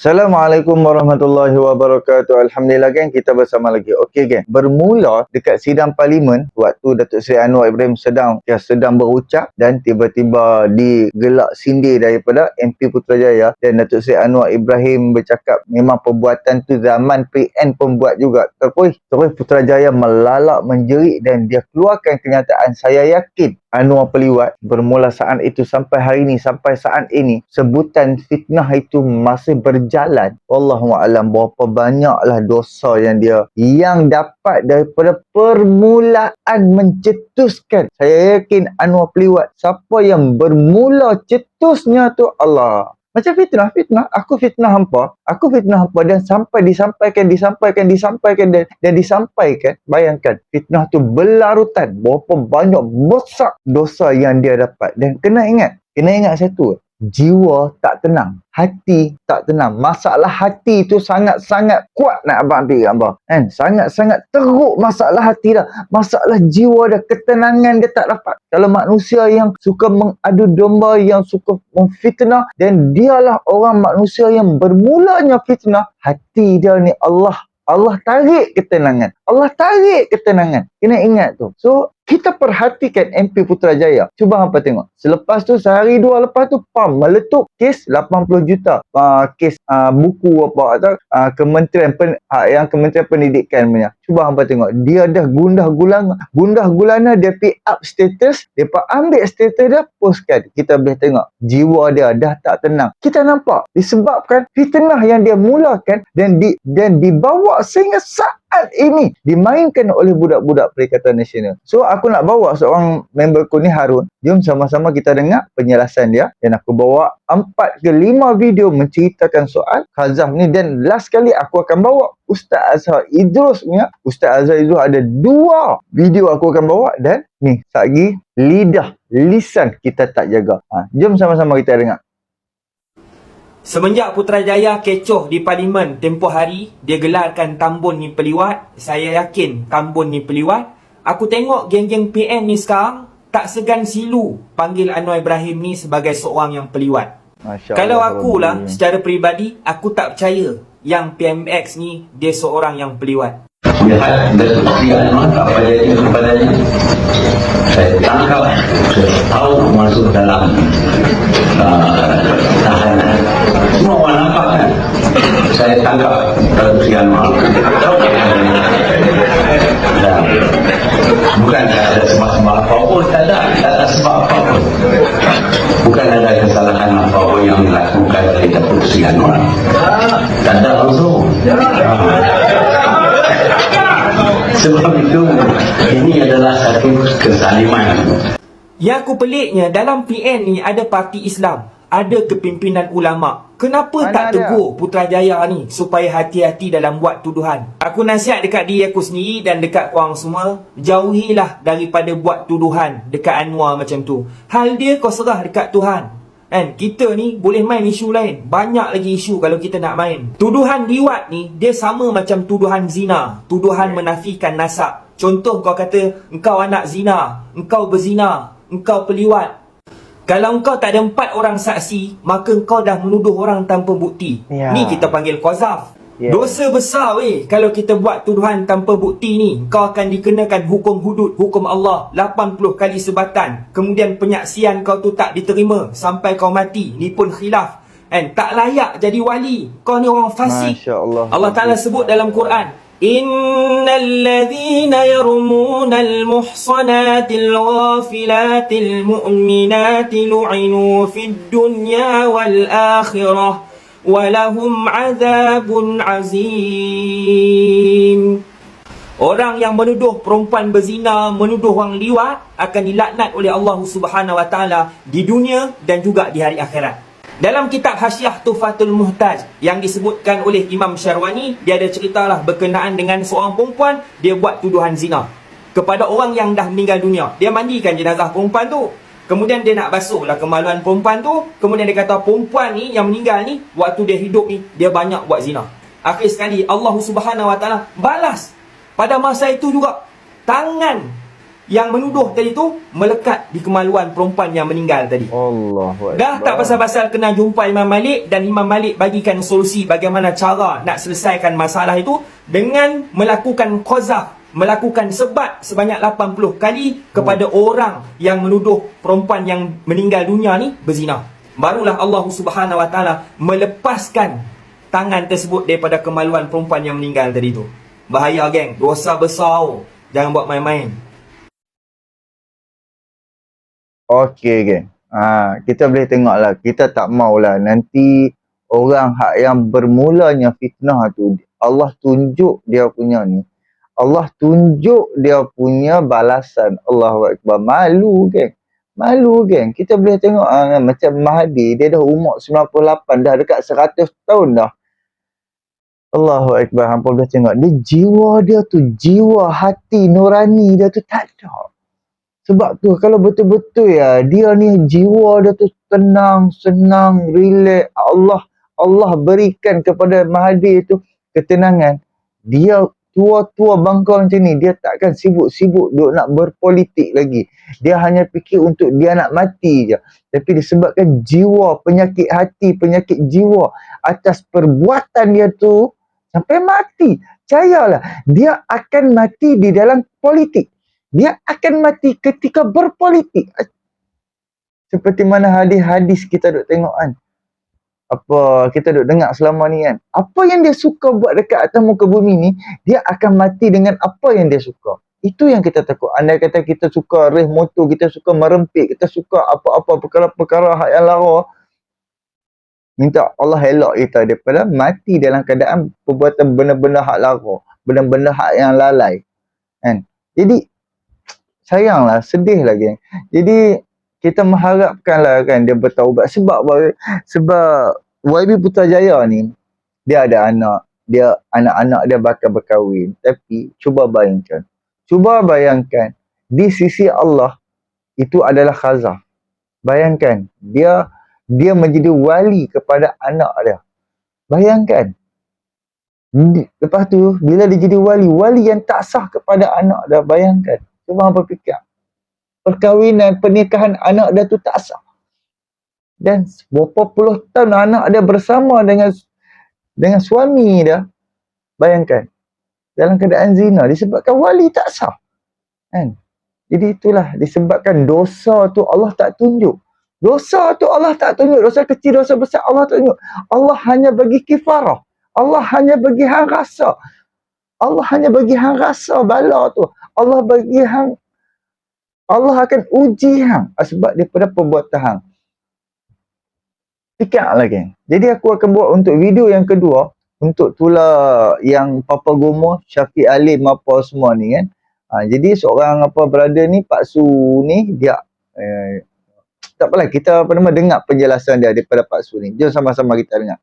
Assalamualaikum warahmatullahi wabarakatuh. Alhamdulillah geng, kita bersama lagi. Okey geng, bermula dekat sidang parlimen waktu Datuk Seri Anwar Ibrahim sedang berucap dan tiba-tiba digelak sindir daripada MP Putrajaya dan Datuk Seri Anwar Ibrahim bercakap memang perbuatan tu zaman PN pembuat juga. Terus Putrajaya melalak menjerit dan dia keluarkan kenyataan, saya yakin Anwar Peliwat bermula saat itu sampai hari ini, sampai saat ini, sebutan fitnah itu masih berjalan. Wallahualam berapa banyaklah dosa yang dapat daripada permulaan mencetuskan. Saya yakin Anwar Peliwat, siapa yang bermula cetusnya tu Allah. Macam fitnah. Aku fitnah hampa dan sampai disampaikan dan disampaikan. Bayangkan, fitnah tu berlarutan. Berapa banyak besar dosa yang dia dapat. Dan kena ingat satu. Jiwa tak tenang, hati tak tenang. Masalah hati tu sangat-sangat kuat nak abang ambil gambar kan? Sangat-sangat teruk masalah hati dah. Masalah jiwa dah, ketenangan dia tak dapat. Kalau manusia yang suka mengadu domba, yang suka memfitnah, dan dialah orang manusia yang bermulanya fitnah, hati dia ni Allah tarik ketenangan. Kena ingat tu. So, kita perhatikan MP Putrajaya. Cuba hampa tengok. Selepas tu, sehari dua lepas tu, meletup kes 80 juta. Kes buku apa atau Kementerian Pendidikan punya. Cuba hampa tengok. Dia dah gundah gulana dia pick up status. Dia ambil status dia, postkan. Kita boleh tengok. Jiwa dia dah tak tenang. Kita nampak. Disebabkan fitnah yang dia mulakan dan dibawa sehingga saat ini dimainkan oleh budak-budak Perikatan Nasional. So, aku nak bawa seorang memberku ni, Harun. Jom sama-sama kita dengar penjelasan dia. Dan aku bawa 4 ke 5 video menceritakan soal Khazaf ni. Dan last kali aku akan bawa Ustaz Azhar Idrus punya. Ustaz Azhar Idrus ada 2 video aku akan bawa. Dan ni, lagi lisan kita tak jaga. Jom sama-sama kita dengar. Semenjak Putrajaya kecoh di parlimen tempoh hari, dia gelarkan Tambun ni peliwat. Saya yakin Tambun ni peliwat. Aku tengok geng-geng PN ni sekarang tak segan silu panggil Anwar Ibrahim ni sebagai seorang yang peliwat. Kalau akulah secara peribadi, aku tak percaya yang PMX ni dia seorang yang peliwat. Lihat Datuk Seri Anwar apa jadi kepadanya. Saya tangkap, saya tahu masuk dalam tahanan. Semua orang nampak kan? Saya tangkap Datuk Seri Anwar. Bukan ada sebab-sebab apa-apa, tak ada sebab apa-apa. Bukan ada kesalahan apa-apa yang dilakukan oleh Datuk Seri Anwar. Tak ada unsur. Sebab itu, ini adalah satu kezaliman. Yang aku peliknya, dalam PN ni ada parti Islam, ada kepimpinan ulama'. Kenapa tak tegur Putrajaya ni supaya hati-hati dalam buat tuduhan? Aku nasihat dekat diri aku sendiri dan dekat korang semua, jauhilah daripada buat tuduhan dekat Anwar macam tu. Hal dia kau serah dekat Tuhan. Kan? Kita ni boleh main isu lain. Banyak lagi isu kalau kita nak main. Tuduhan liwat ni, dia sama macam tuduhan zina. Tuduhan menafikan nasab. Contoh kau kata, engkau anak zina, engkau berzina, engkau peliwat. Kalau engkau tak ada 4 orang saksi, maka engkau dah menuduh orang tanpa bukti. Ni kita panggil qazaf. Dosa besar weh kalau kita buat tuduhan tanpa bukti ni. Kau akan dikenakan hukum hudud, hukum Allah 80 kali sebatan. Kemudian penyaksian kau tu tak diterima sampai kau mati. Ni pun khilaf. Tak layak jadi wali. Kau ni orang fasik. Allah Ta'ala sebut dalam Quran, Innal ladhina yarmunal muhsanatil ghafilatil mu'minatil lu'inu fid dunya wal akhirah walahum azabun azim. Orang yang menuduh perempuan berzina, menuduh orang liwat akan dilaknat oleh Allah Subhanahu Wa Taala di dunia dan juga di hari akhirat. Dalam kitab Hasyiah Tuhfatul Muhtaj yang disebutkan oleh Imam Syarwani, dia ada ceritalah berkenaan dengan seorang perempuan, dia buat tuduhan zina kepada orang yang dah meninggal dunia. Dia mandikan jenazah perempuan tu. Kemudian dia nak basuhlah kemaluan perempuan tu. Kemudian dia kata perempuan ni yang meninggal ni, waktu dia hidup ni, dia banyak buat zina. Akhir sekali Allah Subhanahu Wa Taala balas pada masa itu juga. Tangan yang menuduh tadi tu melekat di kemaluan perempuan yang meninggal tadi. Allahu Dah tak Akbar. pasal-pasal kena jumpa Imam Malik, dan Imam Malik bagikan solusi bagaimana cara nak selesaikan masalah itu dengan melakukan qazaf, melakukan sebat sebanyak 80 kali kepada orang yang menuduh perempuan yang meninggal dunia ni berzina. Barulah Allah Subhanahu Wa Taala melepaskan tangan tersebut daripada kemaluan perempuan yang meninggal tadi tu. Bahaya geng, dosa besar. Jangan buat main-main. Okey, geng. Kita boleh tengoklah. Kita tak maulah nanti orang hak yang bermulanya fitnah tu, Allah tunjuk dia punya ni. Allah tunjuk dia punya balasan. Allahu Akbar. Malu, geng. Malu, geng. Kita boleh tengok macam Mahdi, dia dah umur 98, dah dekat 100 tahun dah. Allahu Akbar. Hampa boleh tengok. Dia jiwa dia tu, jiwa hati nurani dia tu tak ada. Sebab tu kalau betul-betul ya, dia ni jiwa dia tu tenang, senang, relax. Allah berikan kepada Mahdi tu ketenangan. Dia tua-tua bangkau macam ni, dia takkan sibuk-sibuk duk nak berpolitik lagi. Dia hanya fikir untuk dia nak mati je. Tapi disebabkan jiwa, penyakit hati, penyakit jiwa atas perbuatan dia tu sampai mati. Percayalah, dia akan mati di dalam politik. Dia akan mati ketika berpolitik. Seperti mana hadis-hadis kita duk tengok kan. Apa kita duk dengar selama ni kan. Apa yang dia suka buat dekat atas muka bumi ni, dia akan mati dengan apa yang dia suka. Itu yang kita takut. Andai kata kita suka reh motor, kita suka merempik, kita suka apa-apa perkara-perkara hak yang lara, minta Allah elok kita daripada mati dalam keadaan perbuatan benda-benda hak lara, benda-benda hak yang lalai. Kan? Jadi sayanglah, sedih lah geng. Jadi kita mengharapkanlah kan dia bertaubat. Sebab YB Putrajaya ni, dia ada anak, dia anak-anak dia bakal berkahwin. Tapi cuba bayangkan di sisi Allah itu adalah khazah. Bayangkan dia menjadi wali kepada anak dia. Bayangkan. Lepas tu bila dia jadi wali yang tak sah kepada anak dia, bayangkan. Cuba hampa fikir. Perkahwinan, pernikahan anak dia tu tak sah. Dan berapa puluh tahun anak dia bersama dengan suami dia. Bayangkan. Dalam keadaan zina disebabkan wali tak sah. Kan? Jadi itulah disebabkan dosa tu Allah tak tunjuk. Dosa tu Allah tak tunjuk. Dosa kecil, dosa besar Allah tak tunjuk. Allah hanya bagi kifarah. Allah hanya bagi hang rasa. Allah hanya bagi hang rasa bala tu. Allah akan uji hang sebab daripada perbuatan hang. Fikirlah geng. Jadi aku akan buat untuk video yang kedua, untuk tular yang Papa Gomo, Syafiq Alim apa semua ni kan. Jadi seorang brother ni, Pak Su ni, dia tak apalah, kita dengar penjelasan dia daripada Pak Su ni. Jom sama-sama kita dengar.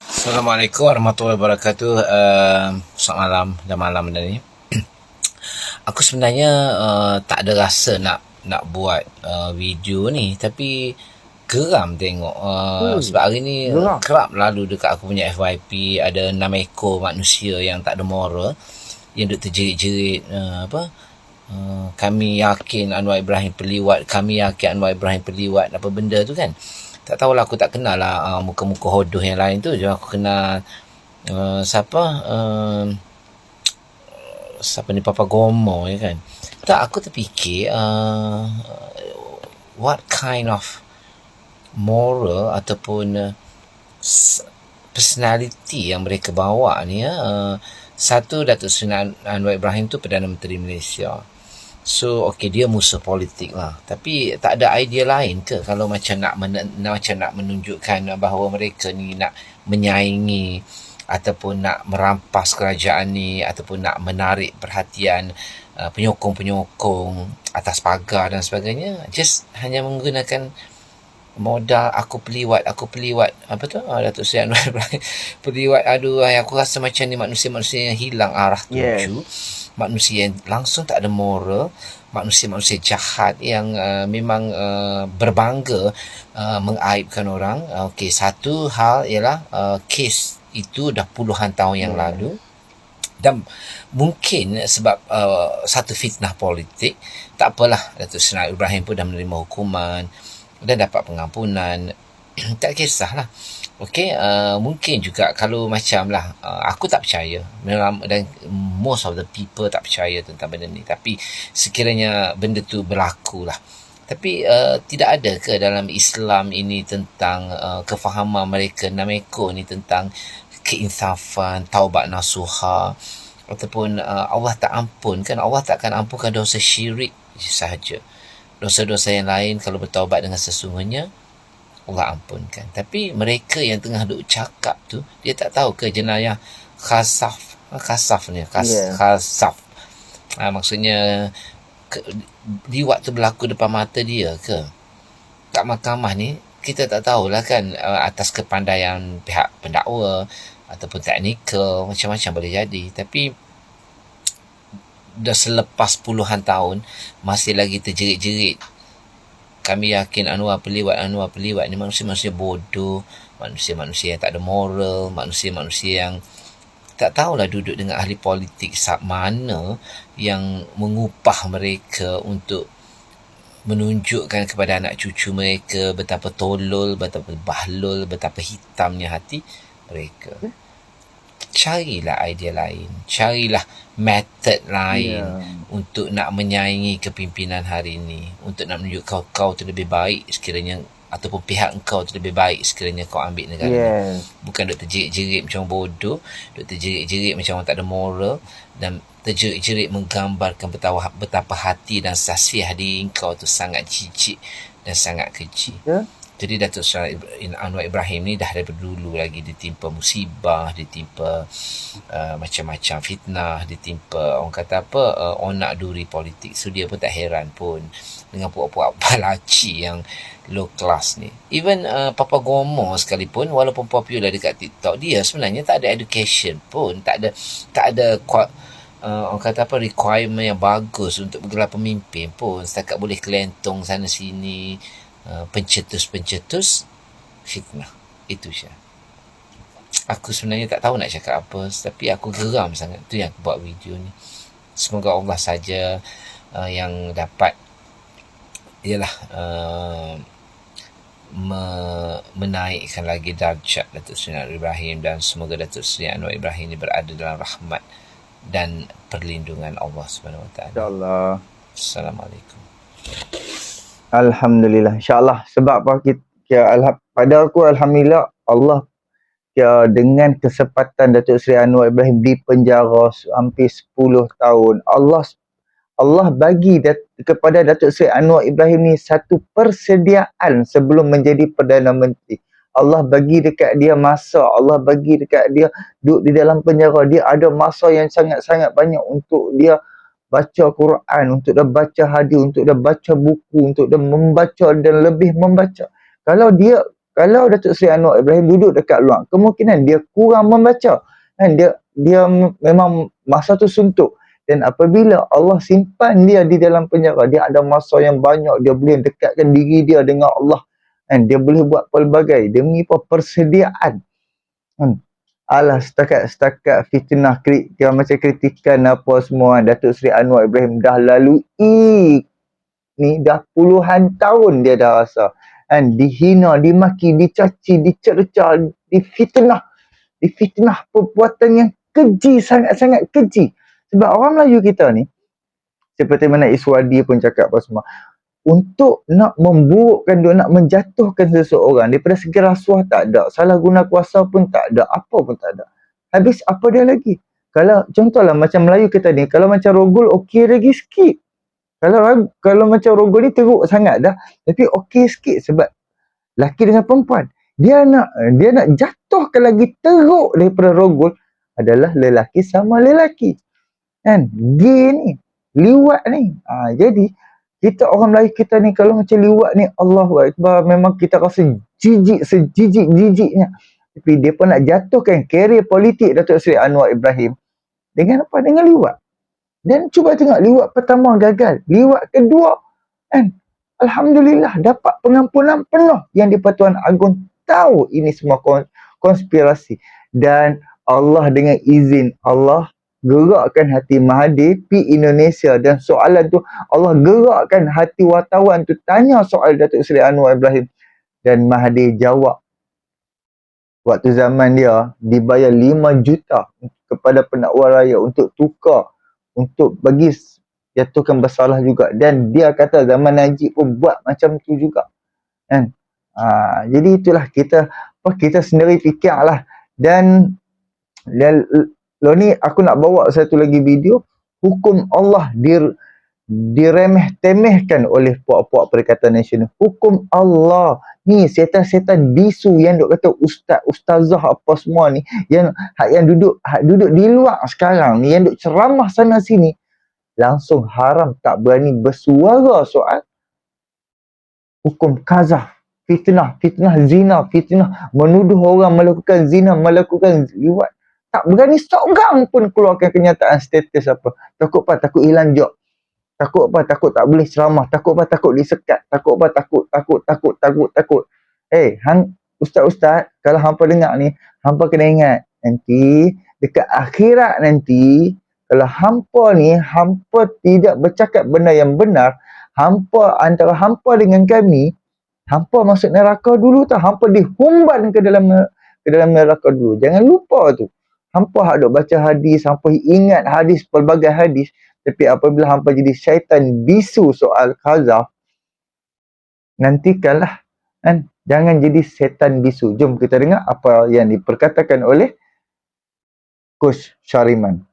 Assalamualaikum warahmatullahi wabarakatuh. Selamat malam dan malam ni. Aku sebenarnya tak ada rasa nak buat video ni, tapi geram tengok sebab hari ni kerap lalu dekat aku punya FYP ada 6 ekor manusia yang tak ada moral, yang duk terjerit-jerit kami yakin Anwar Ibrahim perliwat, kami yakin Anwar Ibrahim perliwat, apa benda tu kan. Tak tahulah, aku tak kenal lah muka-muka hodoh yang lain tu. Jadi aku kenal siapa ni, Papa Gomo ya kan. Tak, aku terfikir what kind of moral ataupun personality yang mereka bawa ni ya. Satu, Datuk Seri Anwar Ibrahim tu Perdana Menteri Malaysia. So okay, dia musuh politik lah. Tapi tak ada idea lain ke kalau macam nak menunjukkan bahawa mereka ni nak menyaingi ataupun nak merampas kerajaan ni, ataupun nak menarik perhatian penyokong-penyokong atas pagar dan sebagainya. Just hanya menggunakan modal aku peliwat, apa tu, Datuk Seri Anwar Ibrahim peliwat. Aduh, aku rasa macam ni manusia-manusia yang hilang arah tuju. Manusia yang langsung tak ada moral, manusia-manusia jahat yang memang berbangga mengaibkan orang. Okey, satu hal ialah kes itu dah puluhan tahun yang lalu. Dan mungkin sebab satu fitnah politik, tak apalah, Datuk Seri Anwar Ibrahim pun dah menerima hukuman dan dapat pengampunan. Tak kisahlah. Okey, mungkin juga kalau macam lah, aku tak percaya dan most of the people tak percaya tentang benda ni, tapi sekiranya benda tu berlaku lah. Tapi tidak ada ke dalam Islam ini tentang kefahaman mereka Nameko ni tentang keinsafan, taubat nasuha, ataupun Allah tak ampun kan? Allah tak akan ampunkan dosa syirik sahaja. Dosa-dosa yang lain kalau bertaubat dengan sesungguhnya Allah ampunkan. Tapi mereka yang tengah duk cakap tu, dia tak tahu ke jenayah khasaf ni, khasaf. Maksudnya liwat tu berlaku depan mata dia ke? Kat mahkamah ni kita tak tahulah kan, atas kepandaian pihak pendakwa ataupun teknikal, macam-macam boleh jadi. Tapi dah selepas puluhan tahun masih lagi terjerit-jerit. Kami yakin Anwar Peliwat ni manusia-manusia bodoh, manusia-manusia yang tak ada moral, manusia-manusia yang tak tahulah duduk dengan ahli politik mana yang mengupah mereka untuk menunjukkan kepada anak cucu mereka betapa tolol, betapa bahlul, betapa hitamnya hati mereka. Carilah idea lain, carilah method lain untuk nak menyaingi kepimpinan hari ini, untuk nak menunjukkan kau tu lebih baik sekiranya, ataupun pihak kau tu lebih baik sekiranya kau ambil negara ni. Bukan duk terjerit-jerit macam bodoh, duk terjerit-jerit macam orang tak ada moral, dan terjerit-jerit menggambarkan betapa hati dan sasih diri kau tu sangat jijik dan sangat keji. Jadi Datuk Seri Anwar Ibrahim ni dah daripada dulu lagi ditimpa musibah, ditimpa macam-macam fitnah, ditimpa orang kata apa, onak duri politik. So dia pun tak heran pun dengan puak-puak balaci yang low class ni. Even Papa Gomo sekalipun, walaupun popular dekat TikTok, dia sebenarnya tak ada education pun, tak ada orang kata apa, requirement yang bagus untuk bergelar pemimpin pun. Setakat boleh kelentong sana sini, pencetus fitnah. Itu saja. Aku sebenarnya tak tahu nak cakap apa, tapi aku geram sangat. Tu yang aku buat video ni. Semoga Allah saja yang dapat ialah menaikkan lagi darjat Datuk Seri Anwar Ibrahim, dan semoga Datuk Seri Anwar Ibrahim ini berada dalam rahmat dan perlindungan Allah Subhanahu Wa Taala. InsyaAllah. Assalamualaikum. Alhamdulillah. InsyaAllah. Sebab apa pada aku, Alhamdulillah, Allah dengan kesempatan Datuk Seri Anwar Ibrahim di penjara hampir 10 tahun, Allah bagi kepada Datuk Seri Anwar Ibrahim ni satu persediaan sebelum menjadi Perdana Menteri. Allah bagi dekat dia masa, Allah bagi dekat dia duduk di dalam penjara, dia ada masa yang sangat-sangat banyak untuk dia baca Quran, untuk dia baca hadis, untuk dia baca buku, untuk dia membaca dan lebih membaca. Kalau Datuk Seri Anwar Ibrahim duduk dekat luar, kemungkinan dia kurang membaca. Dan dia memang masa tu suntuk. Dan apabila Allah simpan dia di dalam penjara, dia ada masa yang banyak, dia boleh dekatkan diri dia dengan Allah. Dan dia boleh buat pelbagai demi persediaan. Alah, setakat fitnah, dia macam kritikan apa semua, Datuk Seri Anwar Ibrahim dah lalui ni, dah puluhan tahun dia dah rasa. Dan dihina, dimaki, dicaci, dicerca, difitnah perbuatan yang keji, sangat-sangat keji. Sebab orang Melayu kita ni, seperti mana Iswadi pun cakap apa semua, untuk nak memburukkan, nak menjatuhkan seseorang, daripada segi rasuah tak ada, salah guna kuasa pun tak ada, apa pun tak ada. Habis apa dia lagi? Kalau contohlah macam Melayu kita ni, kalau macam rogol okey lagi sikit. Kalau macam rogol ni teruk sangat dah, tapi okey sikit, sebab lelaki dengan perempuan, dia nak jatuhkan lagi teruk daripada rogol adalah lelaki sama lelaki. Kan? Gay ni, liwat ni. Jadi kita orang Melayu kita ni, kalau macam liwat ni, Allahu Akbar, memang kita rasa jijik, sejijik-jijiknya. Tapi dia pun nak jatuhkan karier politik Datuk Seri Anwar Ibrahim dengan apa? Dengan liwat. Dan cuba tengok, liwat pertama gagal, liwat kedua, kan? Alhamdulillah dapat pengampunan penuh. Yang di-Pertuan Agong tahu ini semua konspirasi. Dan Allah dengan izin Allah, gerakkan hati Mahathir pi Indonesia, dan soalan tu Allah gerakkan hati wartawan tu tanya soal Datuk Seri Anwar Ibrahim, dan Mahathir jawab. Waktu zaman dia dibayar 5 juta kepada pendakwa raya untuk tukar, untuk bagi jatuhkan bersalah juga, dan dia kata zaman Najib pun buat macam tu juga kan. Jadi itulah kita sendiri fikirlah. Dan ni aku nak bawa satu lagi video, hukum Allah diremeh-temehkan oleh puak-puak Perikatan Nasional. Hukum Allah ni, setan-setan bisu yang duk kata ustazah apa semua ni, yang duduk di luar sekarang ni, yang duk ceramah sana sini, langsung haram, tak berani bersuara soal hukum qazaf, fitnah zina, fitnah menuduh orang melakukan zina, melakukan liwat. Tak berani seorang pun keluarkan kenyataan status apa. Takut apa? Takut hilang job. Takut apa? Takut tak boleh ceramah. Takut apa? Takut disekat. Takut apa? Takut. Ustaz-ustaz, kalau hampa dengar ni, hampa kena ingat, nanti dekat akhirat nanti, kalau hampa tidak bercakap benda yang benar, antara hampa dengan kami, hampa masuk neraka dulu tau. Hampa dihumban ke dalam neraka dulu. Jangan lupa tu. Hampa duk baca hadis, hampa ingat hadis, pelbagai hadis, tapi apabila hampa jadi syaitan bisu soal qazaf, nantikanlah kan, jangan jadi setan bisu. Jom kita dengar apa yang diperkatakan oleh Coach Syariman.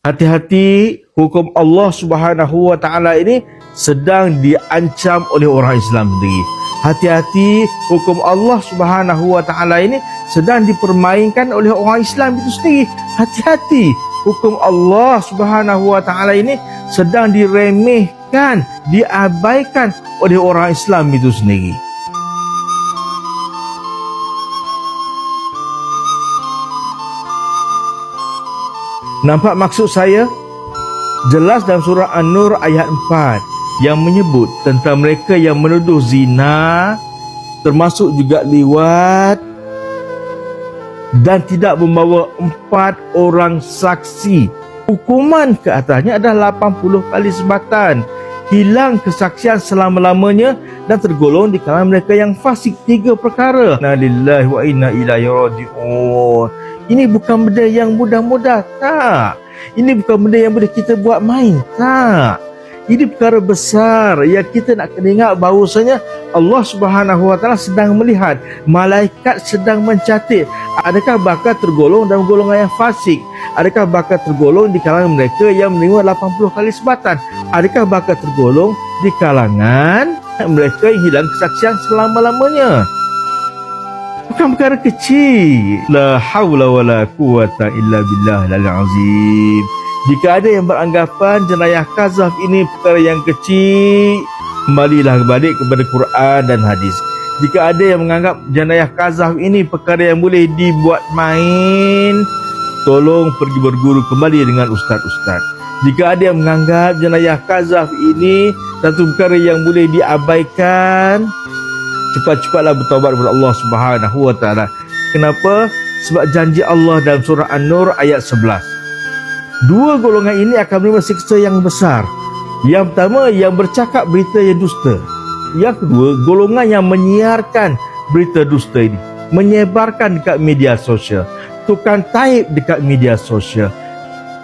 Hati-hati, hukum Allah Subhanahu wa taala ini sedang diancam oleh orang Islam sendiri. Hati-hati, hukum Allah Subhanahu wa taala ini sedang dipermainkan oleh orang Islam itu sendiri. Hati-hati, hukum Allah Subhanahu wa taala ini sedang diremehkan, diabaikan oleh orang Islam itu sendiri. Nampak maksud saya? Jelas dalam surah An-Nur ayat 4 yang menyebut tentang mereka yang menuduh zina, termasuk juga liwat, dan tidak membawa 4 orang saksi. Hukuman ke atasnya adalah 80 kali sebatan, hilang kesaksian selama-lamanya, dan tergolong di kalangan mereka yang fasik. 3 perkara. Inna lillahi wa inna ilaihi raji'un. Ini bukan benda yang mudah-mudah, tak. Ini bukan benda yang boleh kita buat main, tak. Ini perkara besar yang kita nak kena ingat bahawasanya Allah Subhanahu wa taala sedang melihat, malaikat sedang mencatat. Adakah bakal tergolong dalam golongan yang fasik? Adakah bakal tergolong di kalangan mereka yang menerima 80 kali sebatan? Adakah bakal tergolong di kalangan mereka yang hilang kesaksian selama-lamanya? Bukan perkara kecil. La haula wala quwata illa billahil azim. Jika ada yang beranggapan jenayah qazaf ini perkara yang kecil, kembalilah balik kepada Quran dan hadis. Jika ada yang menganggap jenayah qazaf ini perkara yang boleh dibuat main, tolong pergi berguru kembali dengan ustaz-ustaz. Jika ada yang menganggap jenayah qazaf ini satu perkara yang boleh diabaikan, cepat-cepatlah bertaubat kepada Allah Subhanahu wa taala. Kenapa? Sebab janji Allah dalam surah An-Nur ayat 11. 2 golongan ini akan menerima siksa yang besar. Yang pertama, yang bercakap berita yang dusta. Yang kedua, golongan yang menyiarkan berita dusta ini, menyebarkan dekat media sosial, tukang taib dekat media sosial.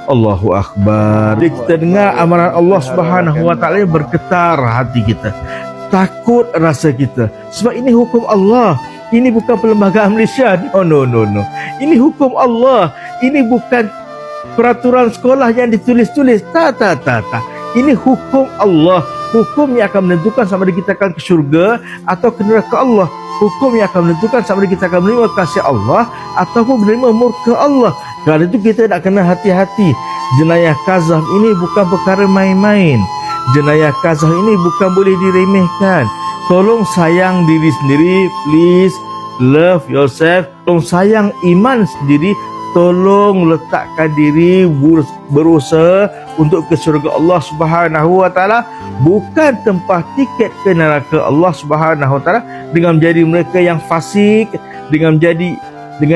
Allahu Akbar. Jadi kita dengar amaran Allah Subhanahu wa taala, bergetar hati kita, takut rasa kita, sebab ini hukum Allah. Ini bukan perlembagaan Malaysia. No. Ini hukum Allah. Ini bukan peraturan sekolah yang ditulis-tulis. Tak. Ini hukum Allah. Hukum yang akan menentukan sama ada kita akan ke syurga atau ke neraka Allah. Hukum yang akan menentukan sama ada kita akan menerima kasih Allah ataupun menerima murka Allah. Kerana itu kita nak kena hati-hati. Jenayah qazaf ini bukan perkara main-main. Jenayah qazaf ini bukan boleh diremehkan. Tolong sayang diri sendiri, please. Love yourself. Tolong sayang iman sendiri. Tolong letakkan diri berusaha untuk ke syurga Allah Subhanahu wa taala, bukan tempah tiket ke neraka Allah Subhanahu wa taala dengan menjadi mereka yang fasik, dengan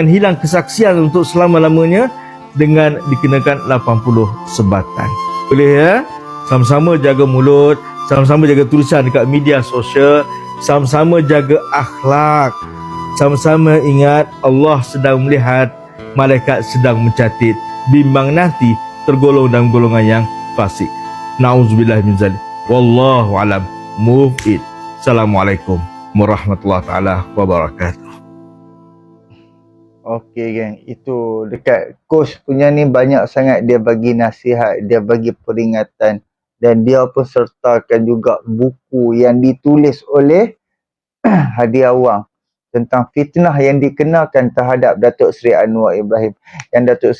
hilang kesaksian untuk selama-lamanya, dengan dikenakan 80 sebatan. Boleh ya? Sama-sama jaga mulut, sama-sama jaga tulisan dekat media sosial, sama-sama jaga akhlak, sama-sama ingat Allah sedang melihat, malaikat sedang mencatat. Bimbang nanti tergolong dalam golongan yang fasik. Nauzubillah min zalik. Wallahu alam. Move it. Assalamualaikum warahmatullahi taala wabarakatuh. Okey geng, itu dekat coach punya ni banyak sangat dia bagi nasihat, dia bagi peringatan dan dia pun sertakan juga buku yang ditulis oleh Hadi Awang tentang fitnah yang dikenakan terhadap Datuk Seri Anwar Ibrahim. Yang Datuk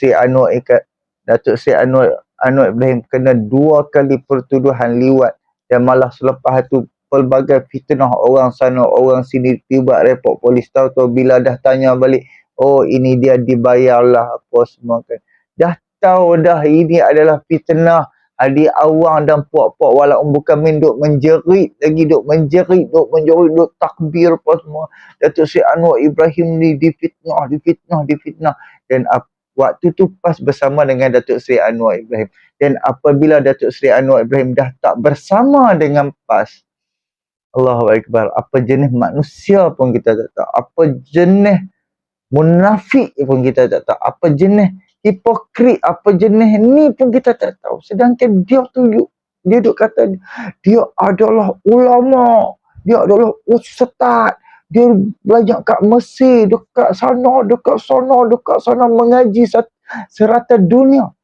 Seri Anwar Ibrahim kena 2 kali pertuduhan liwat dan malah selepas tu pelbagai fitnah orang sana orang sini, tiba report polis tahu bila dah tanya balik, oh ini dia dibayarlah apa semua kan. Dah tahu dah ini adalah fitnah. Hadi Awang dan puak-puak walaupun bukan main duk menjerit lagi, duk takbir apa semua. Datuk Seri Anwar Ibrahim ni difitnah. Dan waktu tu pas bersama dengan Datuk Seri Anwar Ibrahim. Dan apabila Datuk Seri Anwar Ibrahim dah tak bersama dengan PAS, Allahu Akbar, apa jenis manusia pun kita tak tahu. Apa jenis munafik pun kita tak tahu. Apa jenis hipokrit, apa jenis ni pun kita tak tahu. Sedangkan dia duk kata dia adalah ulama, dia adalah ustaz, dia belajar kat Mesir, dekat sana mengaji serata dunia.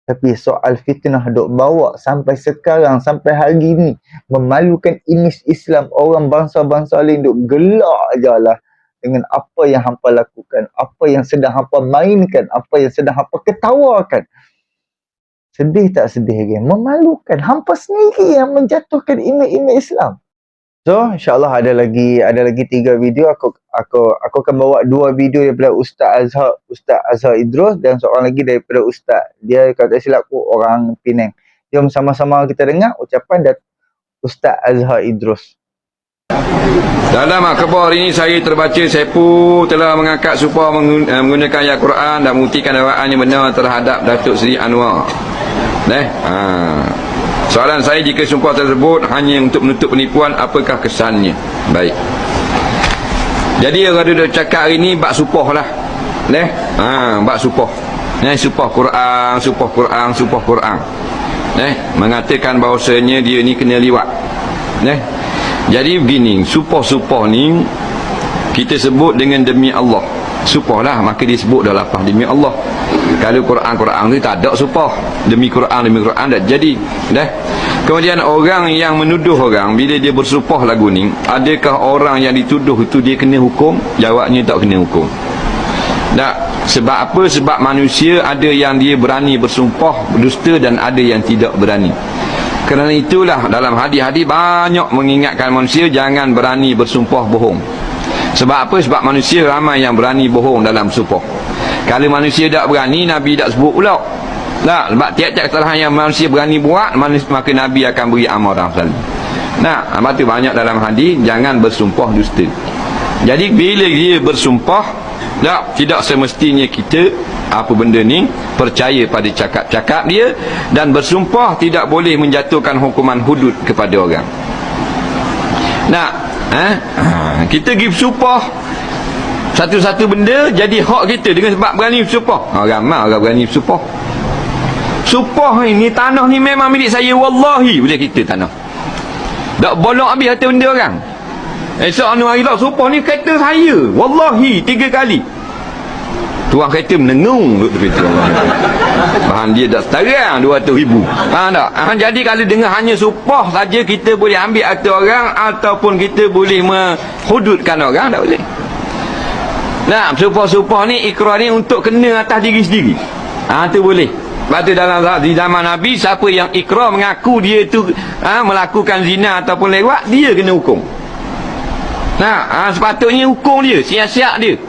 Tapi soal fitnah duk bawa sampai sekarang, sampai hari ni, memalukan imej Islam. Orang bangsa-bangsa lain duk gelak je lah dengan apa yang hampa lakukan, apa yang sedang hampa mainkan, apa yang sedang hampa ketawakan. Sedih tak sedih kan? Memalukan. Hampa sendiri yang menjatuhkan imej Islam. So, insyaAllah ada lagi 3 video. Aku akan bawa 2 video daripada Ustaz Azhar Idrus dan seorang lagi daripada Ustaz. Dia kalau tak silap orang Penang. Jom sama-sama kita dengar ucapan Ustaz Azhar Idrus. Dalam akhbar ini saya terbaca Sepu telah mengangkat supaya menggunakan ayat Quran dan membuktikan dakwaannya benar terhadap Datuk Seri Anwar. Soalan saya, jika sumpah tersebut hanya untuk menutup penipuan, apakah kesannya? Baik. Jadi orang duduk cakap hari ni bab sumpah lah. Bab sumpah. Sumpah Quran. Mengatakan bahawasanya dia ni kena liwat. Jadi begini, sumpah ni kita sebut dengan demi Allah. Sumpah lah, maka disebut dah lapang demi Allah. Kalau Quran ni tak ada sumpah demi Quran tak jadi. Kemudian orang yang menuduh orang bila dia bersumpah lagu ni, adakah orang yang dituduh itu dia kena hukum? Jawabnya tak kena hukum. Sebab apa? Sebab manusia ada yang dia berani bersumpah berdusta dan ada yang tidak berani. Kerana itulah dalam hadis-hadis banyak mengingatkan manusia jangan berani bersumpah bohong. Sebab apa? Sebab manusia ramai yang berani bohong dalam sumpah. Kalau manusia tak berani, Nabi tak sebut pula. Sebab tiap-tiap kesalahan yang manusia berani buat, maka Nabi akan beri amaran selalu. Lepas tu banyak dalam hadis jangan bersumpah dusta. Jadi bila dia bersumpah, tidak semestinya kita apa benda ni percaya pada cakap-cakap dia, dan bersumpah tidak boleh menjatuhkan hukuman hudud kepada orang. Kita pergi bersumpah satu-satu benda jadi hak kita dengan sebab berani bersumpah. Ramai orang berani bersumpah. Sumpah ni tanah ni memang milik saya, wallahi, boleh kita tanah. Tak bolong habis harta benda orang. Esok hari lah sumpah ni kereta saya, wallahi, 3 kali. Tuang kereta menengung duduk kereta. Bahan dia dah setarang 200,000. Faham tak? Jadi kalau dengar hanya sumpah saja kita boleh ambil harta orang ataupun kita boleh menghududkan orang, tak boleh. Sumpah-sumpah ni, ikrar ni untuk kena atas diri sendiri. Tu boleh. Sebab tu di zaman Nabi, siapa yang ikrar mengaku dia tu melakukan zina ataupun lewat, dia kena hukum. Sepatutnya hukum dia, siap-siap dia.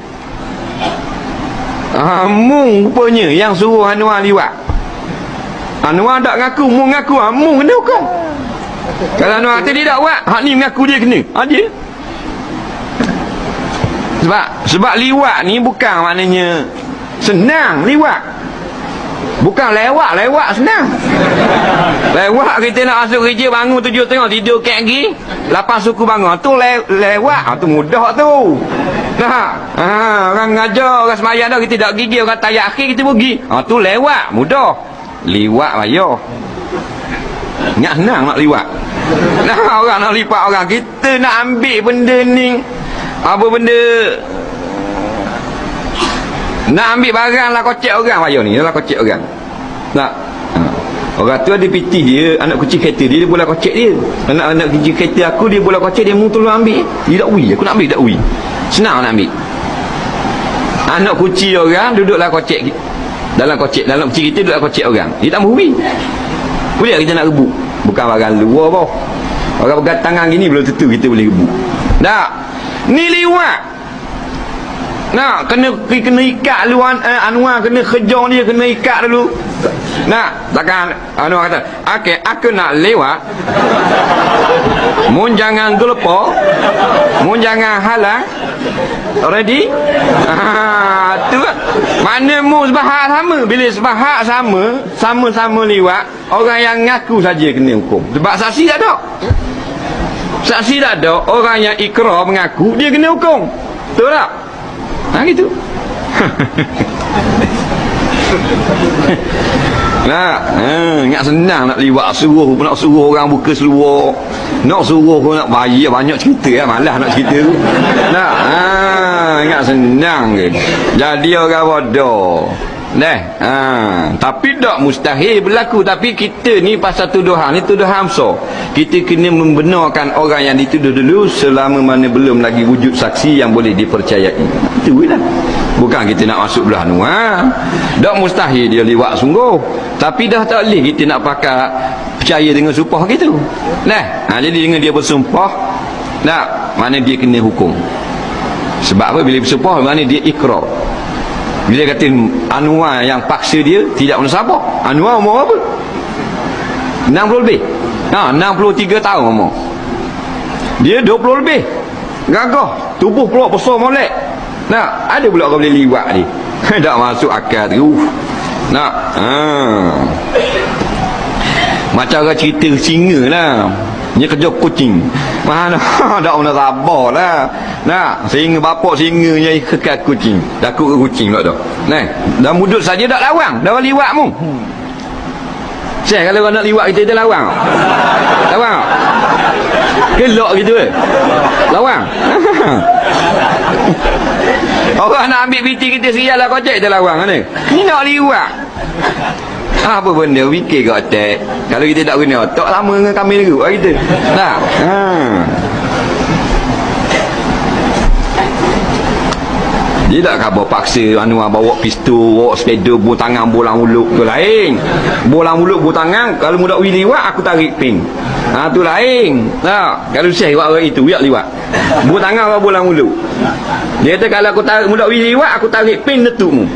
Mung rupanya yang suruh Anwar liwat. Anwar tak ngaku, Mung ngaku, Mung kena hukum. Kalau Anwar kata dia tak buat, hak ni mengaku dia kena. Dia. Sebab liwat ni bukan maknanya Senang liwat. Bukan lewat senang. Lewat kita nak masuk kerja bangun 7.30 tidur kat lagi 8 suku bangun tu lewat tu mudah tu. Nah, orang ngajar orang semayang dah kita tak gigi, orang tayak akhir kita pergi. Tu lewat mudah. Liwat payah. Ingat senang nak liwat. Nah, orang nak lipat orang, kita nak ambil benda ni, apa benda, nak ambil barang lah kocek orang payah ni, lah kocek orang. Nak orang tu ada piti dia, anak kecil kereta dia bola kocek dia. Anak kecil kereta aku dia bola kocek dia, mu tolong ambil. Dia tak ui, aku nak ambil tak ui. Senang nak ambil. Anak kecil orang duduklah kocek dalam kecil kita duduklah kocek orang. Dia tak mahu ui. Boleh kita nak rebut. Bukan barang luar apa. Orang pegang tangan gini belum tentu kita boleh rebut. Tak. Ni liwat. Nak kena ikat dulu Anwar kena kejar dia, kena ikat dulu. Nak takkan Anwar kata, "Okey, aku nak lewat. Mun jangan gelepar. Mun jangan halang. Ready?" Tu mana mu sebahak sama. Bila sebahak sama-sama liwat, orang yang ngaku saja kena hukum. Sebab saksi tak ada. Saksi tak ada, orang yang ikrar mengaku dia kena hukum. Betul tak? Gitu. Ingat senang nak liwat, nak suruh orang buka seluar, nak suruh nak bayar banyak cerita malah nak cerita tu. Ingat senang ke. Jadi orang bodoh. Tapi tak mustahil berlaku. Tapi kita ni pasal tuduhan ni, tuduhan besar. Kita kena membenarkan orang yang dituduh dulu selama mana belum lagi wujud saksi yang boleh dipercayai. Itulah. Bukan kita nak masuk belah nu. Tak mustahil dia liwat sungguh. Tapi dah tak boleh kita nak pakai percaya dengan sumpah gitu. Jadi dengan dia bersumpah, mana dia kena hukum. Sebab apa? Bila bersumpah, mana dia ikrar. Bila kata Anwar yang paksa dia tidak mensabar. Anwar umur apa? 60 lebih. 63 tahun umur. Dia 20 lebih. Gagah, tubuh pula besar molek. Ada pula orang boleh liwat ni. Tak masuk akal tu. Macam orang cerita singa lah. Dia kerja kucing. Mana tak pernah sabar lah. Singa bapak singa yang kekal kucing. Takut ke kucing pula tu. Dah mudut saja tak lawang. Dah liwat mu. Saya kalau orang nak liwat kita lawang. Lawang. Gelak gitu lawang. Orang nak ambil piti kita sial lah kocek kita lawang ni. Ni nak liwat. Apa benda fikir kat otak. Kalau kita tak guna otak sama dengan kami dulu kita. Dia tak khabar paksa Anwar bawa pistol, bawa sepeda, buah tangan, bolang mulut tu lain. Bolang mulut, buah tangan, kalau mudak wi liwat aku tarik pin. Tu lain. Kalau saya buat orang itu, biar liwat. Buah tangan atau bolang mulut. Dia kata kalau aku tarik mudak wi liwat, aku tarik pin letukmu.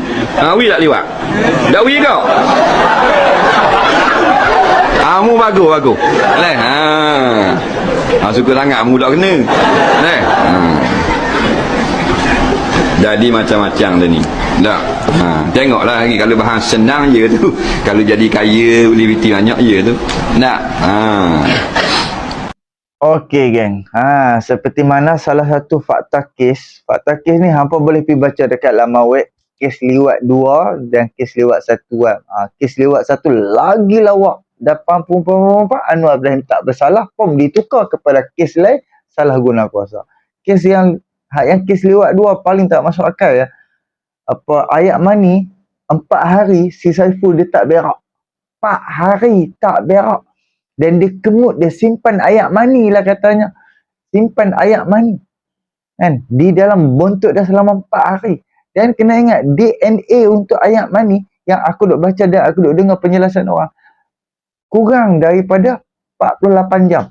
Wi tak liwat. Tak wi kau. Kamu bagus. Suka sangat mudak kena. Jadi macam-macam dah ni. Tengoklah lagi kalau bahan senang je tu. Kalau jadi kaya boleh biti banyak je tu. Okey geng. Seperti mana salah satu fakta kes ni hampa boleh pergi baca dekat laman web kes liwat 2 dan kes liwat 1 kan. Kes liwat 1 lagi lawak. 84% Anwar Ibrahim tak bersalah pun ditukar kepada kes lain salah guna kuasa. Kes yang kes liwat 2 paling tak masuk akal ya. Ayat mani 4 hari si Saiful dia tak berak. 4 hari tak berak. Dan dia kemut, dia simpan ayat mani lah katanya. Simpan ayat mani. Kan? Di dalam bontot dah selama 4 hari. Dan kena ingat DNA untuk ayat mani yang aku duk baca dan aku duk dengar penjelasan orang. Kurang daripada 48 jam.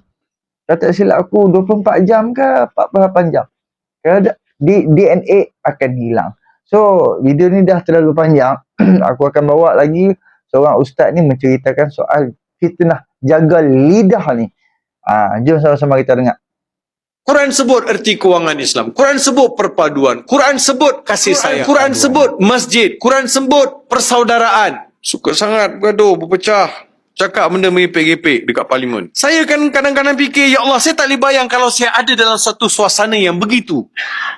Kalau tak silap aku 24 jam ke 48 jam. Kalau DNA akan hilang. So, video ni dah terlalu panjang. Aku akan bawa lagi seorang ustaz ni menceritakan soal fitnah jaga lidah ni. Jom sama-sama kita dengar. Quran sebut erti kewangan Islam. Quran sebut perpaduan. Quran sebut kasih sayang. Quran sebut masjid. Quran sebut persaudaraan. Suka sangat bergaduh, berpecah. Cakap benda meripik-ripik dekat parlimen. Saya kan kadang-kadang fikir, ya Allah, saya tak boleh bayang kalau saya ada dalam satu suasana yang begitu.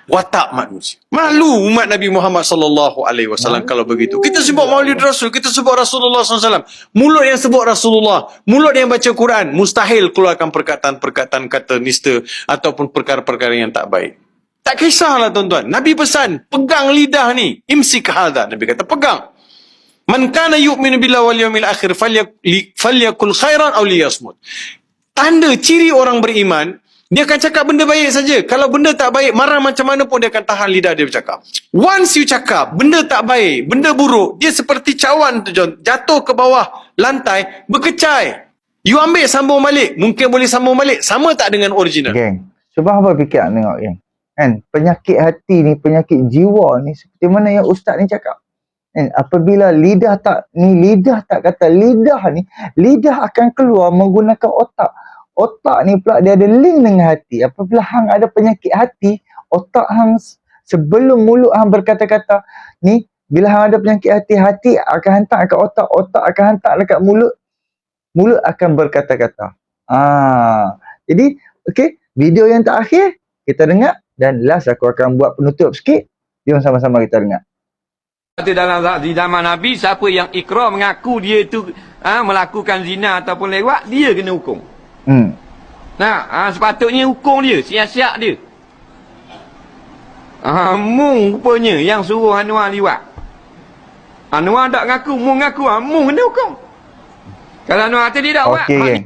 Watak manusia. Malu umat Nabi Muhammad sallallahu alaihi wasallam kalau begitu. Kita sebut Maulid Rasul, kita sebut Rasulullah SAW. Mulut yang sebut Rasulullah, mulut yang baca Quran, mustahil keluarkan perkataan-perkataan kata nista ataupun perkara-perkara yang tak baik. Tak kisahlah tuan-tuan. Nabi pesan, pegang lidah ni. Imsik hadha. Nabi kata, pegang. Man kana yu'minu billahi wal yawmil akhir falyakul khairan aw liyasmut. Tanda ciri orang beriman, dia akan cakap benda baik saja. Kalau benda tak baik, marah macam mana pun dia akan tahan lidah dia bercakap. Once you cakap benda tak baik, benda buruk, dia seperti cawan tu, John, jatuh ke bawah lantai, berkecai. You ambil sambung balik, mungkin boleh sambung balik, sama tak dengan original? Geng, cuba hamba fikir tengok geng. Kan, penyakit hati ni, penyakit jiwa ni seperti mana yang ustaz ni cakap. Kan, apabila lidah tak kata lidah ni, lidah akan keluar menggunakan otak. Otak ni pula dia ada link dengan hati. Apabila hang ada penyakit hati, otak hang sebelum mulut hang berkata-kata ni, bila hang ada penyakit hati, hati akan hantar ke otak, otak akan hantar dekat mulut, mulut akan berkata-kata. Jadi, okey, video yang terakhir kita dengar dan last aku akan buat penutup sikit. Jom sama-sama kita dengar. Di zaman Nabi, siapa yang ikrar mengaku dia itu melakukan zina ataupun lewat, dia kena hukum. Sepatutnya hukum dia, siap-siap dia. Mung rupanya yang suruh Anwar liwat. Anwar tak ngaku, Mung ngaku, Mung kena hukum. Kalau Anwar tadi tak buat. Okey geng.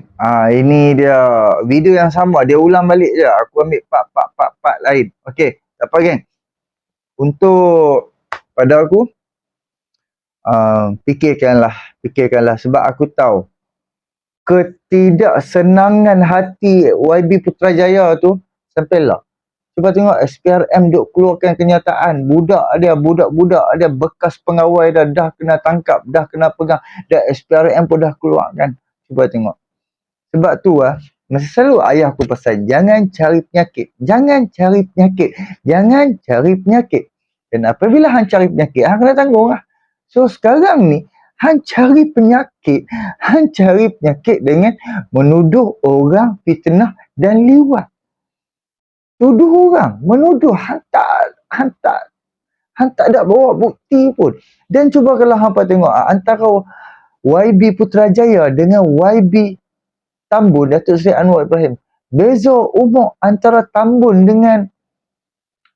Ini dia video yang sama, dia ulang balik je. Aku ambil part lain. Okey, tak apa geng. Untuk pada aku, fikirkanlah sebab aku tahu ketidaksenangan hati YB Putrajaya tu sampailah. Cuba tengok SPRM duk keluarkan kenyataan, budak-budak dia bekas pengawal dah kena tangkap, dah kena pegang, dah SPRM pun dah keluarkan. Cuba tengok. Sebab tu masa selalu ayah aku pesan, jangan cari penyakit. Dan apabila hang cari penyakit, hang kena tanggung lah. So sekarang ni, hang cari penyakit dengan menuduh orang fitnah dan liwat. Tuduh orang, menuduh, hang tak ada bawa bukti pun. Dan cuba kalau hampa tengok antara YB Putrajaya dengan YB Tambun, Datuk Seri Anwar Ibrahim, beza umur antara Tambun dengan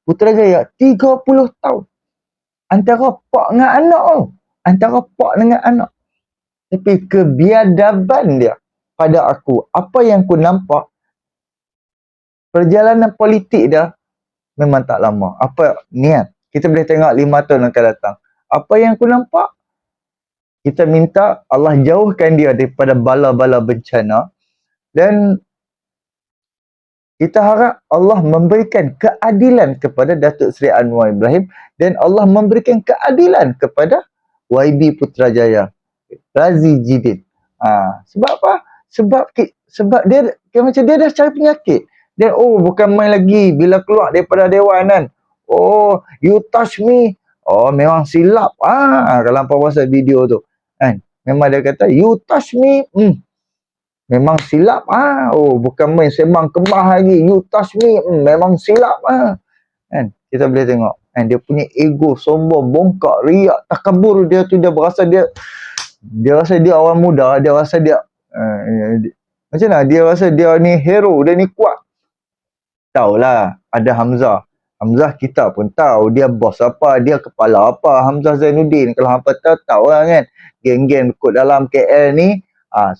Putrajaya 30 tahun. Antara pak dengan anak. Tapi kebiadaban dia pada aku, apa yang aku nampak, perjalanan politik dia memang tak lama. Apa niat? Kita boleh tengok 5 tahun akan datang. Apa yang aku nampak, kita minta Allah jauhkan dia daripada bala-bala bencana. Dan kita harap Allah memberikan keadilan kepada Datuk Seri Anwar Ibrahim dan Allah memberikan keadilan kepada YB Putrajaya, Razi Jidin. Sebab apa? Sebab dia macam dia dah cari penyakit. Dia bukan main lagi bila keluar daripada dewan kan. You touch me. Memang silap. Kalau hampa pasal video tu kan. Memang dia kata you touch me. Memang silap. Bukan main sembang kemah lagi. You touch me. Memang silap. Kan? Kita boleh tengok. Kan? Dia punya ego, sombong, bongkak, riak, takabur dia tu. Dia berasa dia rasa dia orang muda. Dia rasa dia macam mana? Dia rasa dia ni hero. Dia ni kuat. Tahulah ada Hamzah. Hamzah kita pun tahu. Dia bos apa. Dia kepala apa. Hamzah Zainuddin. Kalau hampa tahu lah kan. Geng-geng kot dalam KL ni.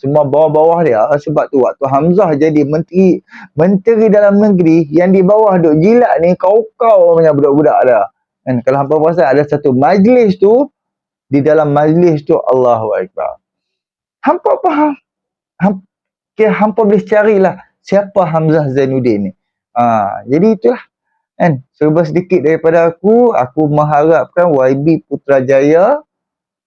Semua bawah-bawah dia. Sebab tu waktu Hamzah jadi menteri dalam negeri, yang di bawah duk jilat ni kau-kau punya budak-budak dia. Dan kalau hampa perasan ada satu majlis tu, di dalam majlis tu Allahu Akbar. Hampa faham. Hampa boleh carilah siapa Hamzah Zainuddin ni. Jadi itulah. Kan? Serba sedikit daripada aku mengharapkan YB Putrajaya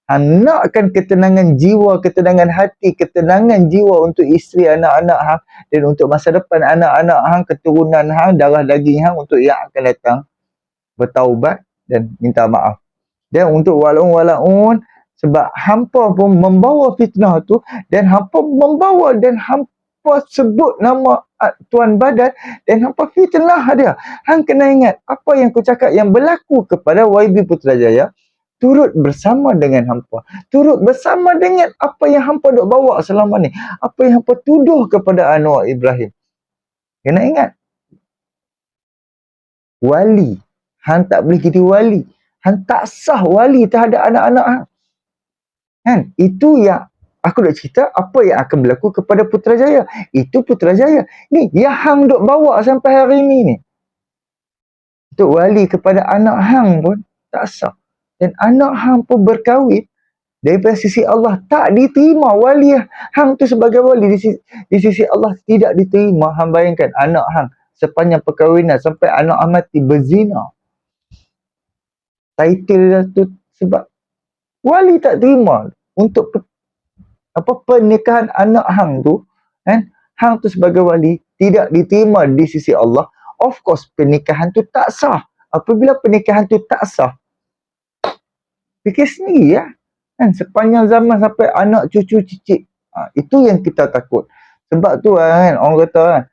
Hang nakkan ketenangan jiwa, ketenangan hati, ketenangan jiwa untuk isteri anak-anak hang dan untuk masa depan anak-anak hang, keturunan hang, darah daging hang untuk yang akan datang, bertaubat dan minta maaf. Dan untuk walaun sebab hampa pun membawa fitnah tu dan hampa membawa dan hampa sebut nama Tuan Badan dan hampa fitnah dia. Hang kena ingat apa yang aku cakap yang berlaku kepada YB Putrajaya turut bersama dengan hampa, turut bersama dengan apa yang hampa dok bawa selama ni, apa yang hampa tuduh kepada Anwar Ibrahim. Kena ingat, wali, hang tak boleh jadi wali, hang tak sah wali terhadap anak-anak hang. Kan? Itu yang aku nak cerita apa yang akan berlaku kepada Putrajaya. Itu Putrajaya. Ni yang hang dok bawa sampai hari ni. Untuk wali kepada anak hang pun tak sah. Dan anak hang pun berkahwin daripada sisi Allah tak diterima wali hang tu sebagai wali di sisi Allah tidak diterima. Hang bayangkan anak hang sepanjang perkahwinan sampai anak hang mati berzina. Title dia tu sebab wali tak terima untuk pernikahan anak hang tu, kan? Hang tu sebagai wali tidak diterima di sisi Allah. Of course pernikahan tu tak sah. Apabila pernikahan tu tak sah, fikir sendiri ya, kan? Sepanjang zaman sampai anak cucu cicit, itu yang kita takut. Sebab tu kan orang kata kan,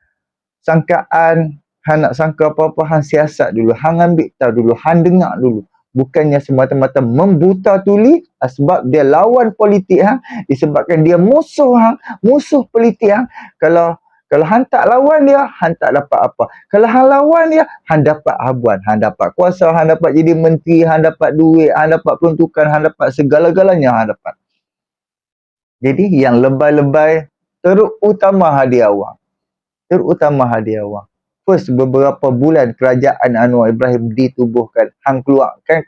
sangkaan, hang nak sangka apa-apa, hang siasat dulu, hang ambil tahu dulu, hang dengar dulu. Bukannya semata-mata membuta tuli sebab dia lawan politik hang, disebabkan dia musuh hang, musuh politik hang. Kalau hang tak lawan dia, hang tak dapat apa. Kalau hang lawan dia, hang dapat habuan, hang dapat kuasa, hang dapat jadi menteri, hang dapat duit, hang dapat peruntukan, hang dapat segala-galanya hang dapat. Jadi yang lebay-lebay terutama hadiah awang. Terutama hadiah awang. First beberapa bulan kerajaan Anwar Ibrahim ditubuhkan, hang keluarkan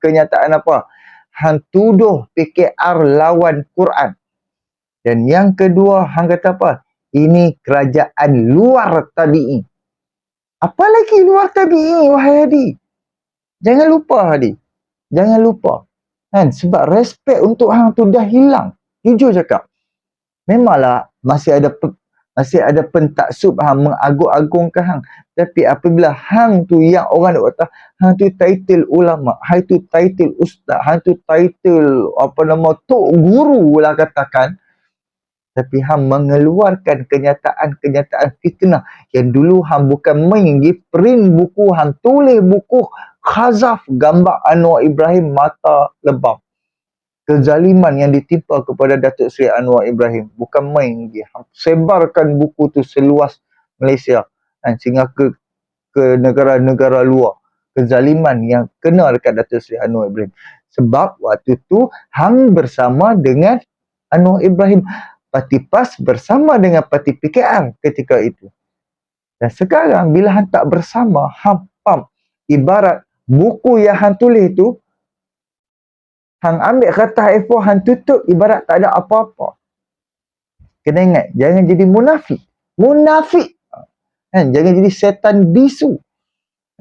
kenyataan apa? Hang tuduh PKR lawan Quran. Dan yang kedua, hang kata apa? Ini kerajaan luar tabi'i. Apa lagi luar tabi'i, wahai Hadi? Jangan lupa Hadi. Jangan lupa. Kan? Sebab respect untuk hang tu dah hilang. Jujur cakap. Memanglah masih ada pentaksub hang mengagung-agungkan hang. Tapi apabila hang tu yang orang nak kata hang tu title ulama, hang tu title ustaz, hang tu title tok guru lah katakan, tapi hang mengeluarkan kenyataan-kenyataan fitnah yang dulu hang bukan main pergi print buku, hang tulis buku khazaf gambar Anwar Ibrahim mata lebam. Kezaliman yang ditimpa kepada Datuk Seri Anwar Ibrahim bukan main dia. Sebarkan buku tu seluas Malaysia dan sehingga ke negara-negara luar. Kezaliman yang kena dekat Datuk Seri Anwar Ibrahim. Sebab waktu tu hang bersama dengan Anwar Ibrahim, Parti PAS bersama dengan Parti PKR ketika itu. Dan sekarang bila hang tak bersama, hang pam ibarat buku yang hang tulis tu, hang ambil kertas A4, hang tutup ibarat tak ada apa-apa. Kena ingat, jangan jadi munafik. Munafik. Kan? Jangan jadi setan bisu.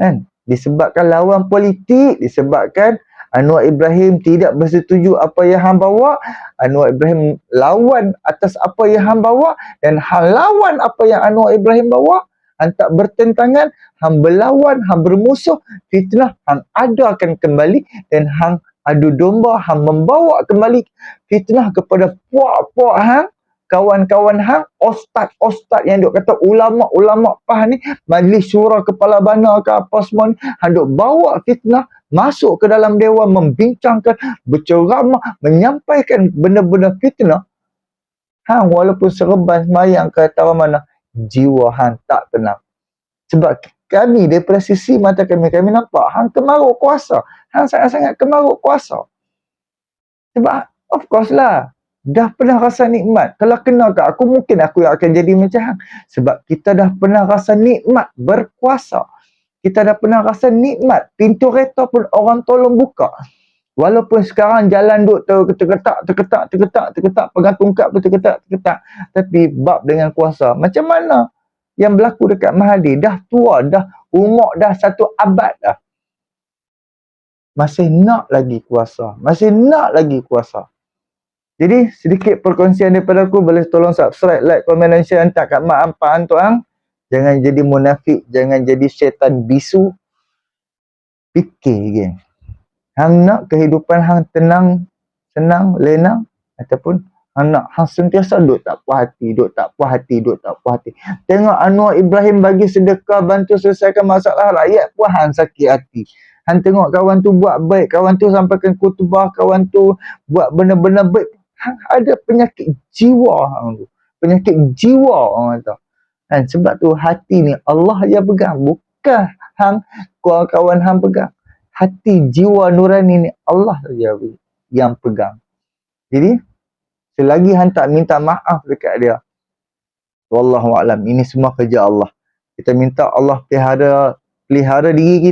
Kan? Disebabkan lawan politik, disebabkan Anwar Ibrahim tidak bersetuju apa yang hang bawa, Anwar Ibrahim lawan atas apa yang hang bawa, dan hang lawan apa yang Anwar Ibrahim bawa, hang tak bertentangan, hang berlawan, hang bermusuh, fitnah hang adakan kembali dan hang adu domba, hang membawa kembali fitnah kepada puak-puak hang, kawan-kawan hang, ustaz-ustaz yang duk kata ulama-ulama PAS ni, majlis syura kepala bana ke apa semua ni, hang duk bawa fitnah masuk ke dalam dewan, membincangkan, berceramah, menyampaikan benda-benda fitnah. Hang walaupun serban semayang ke tawa mana, jiwa hang tak tenang. Sebab kami daripada sisi mata kami nampak hang kemaruk kuasa. Hang sangat-sangat kemaruk kuasa. Sebab of course lah, dah pernah rasa nikmat. Kalau kena kat aku, mungkin aku yang akan jadi macam hang. Sebab kita dah pernah rasa nikmat berkuasa. Kita dah pernah rasa nikmat pintu kereta pun orang tolong buka. Walaupun sekarang jalan duk terketak, pegang tongkat pun terketak. Tapi bab dengan kuasa. Macam mana yang berlaku dekat Mahathir? Dah tua, dah umur dah 1 abad dah. masih nak lagi kuasa. Masih nak lagi kuasa. Jadi sedikit perkongsian daripada aku. Boleh tolong subscribe, like, komen dan share. Hantar kat mak ampah tuan. Jangan jadi munafik. Jangan jadi syaitan bisu. Fikir geng. Hang nak kehidupan hang tenang, senang, lenang. Ataupun hang nak hang sentiasa duk tak puas hati, duk tak puas hati, duk tak puas hati. Tengok Anwar Ibrahim bagi sedekah, bantu selesaikan masalah rakyat pun hang sakit hati. Hang tengok kawan tu buat baik, kawan tu sampaikan khutbah, kawan tu buat benda-benda baik. Hang ada penyakit jiwa hang tu. Penyakit jiwa orang kata. Kan sebab tu hati ni Allah yang pegang, bukan hang kawan-kawan hang pegang. Hati jiwa nurani ni Allah saja yang pegang. Jadi selagi hang tak minta maaf dekat dia, wallahu a'lam, ini semua kerja Allah. Kita minta Allah pelihara diri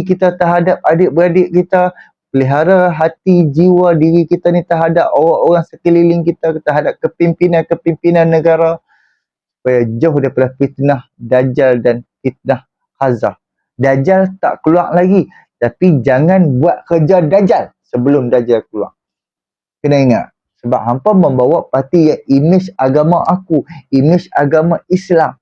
kita terhadap adik-beradik kita, pelihara hati jiwa diri kita ni terhadap orang-orang sekeliling kita, terhadap kepimpinan negara, supaya jauh daripada fitnah Dajjal dan fitnah Khazah. Dajjal tak keluar lagi, tapi jangan buat kerja Dajjal sebelum Dajjal keluar. Kena ingat, sebab hampa membawa parti yang imej agama aku, imej agama Islam.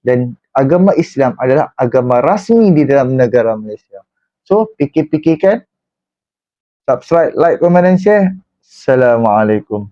Dan agama Islam adalah agama rasmi di dalam negara Malaysia. So, fikir-fikirkan. Subscribe, like, komen dan share. Assalamualaikum.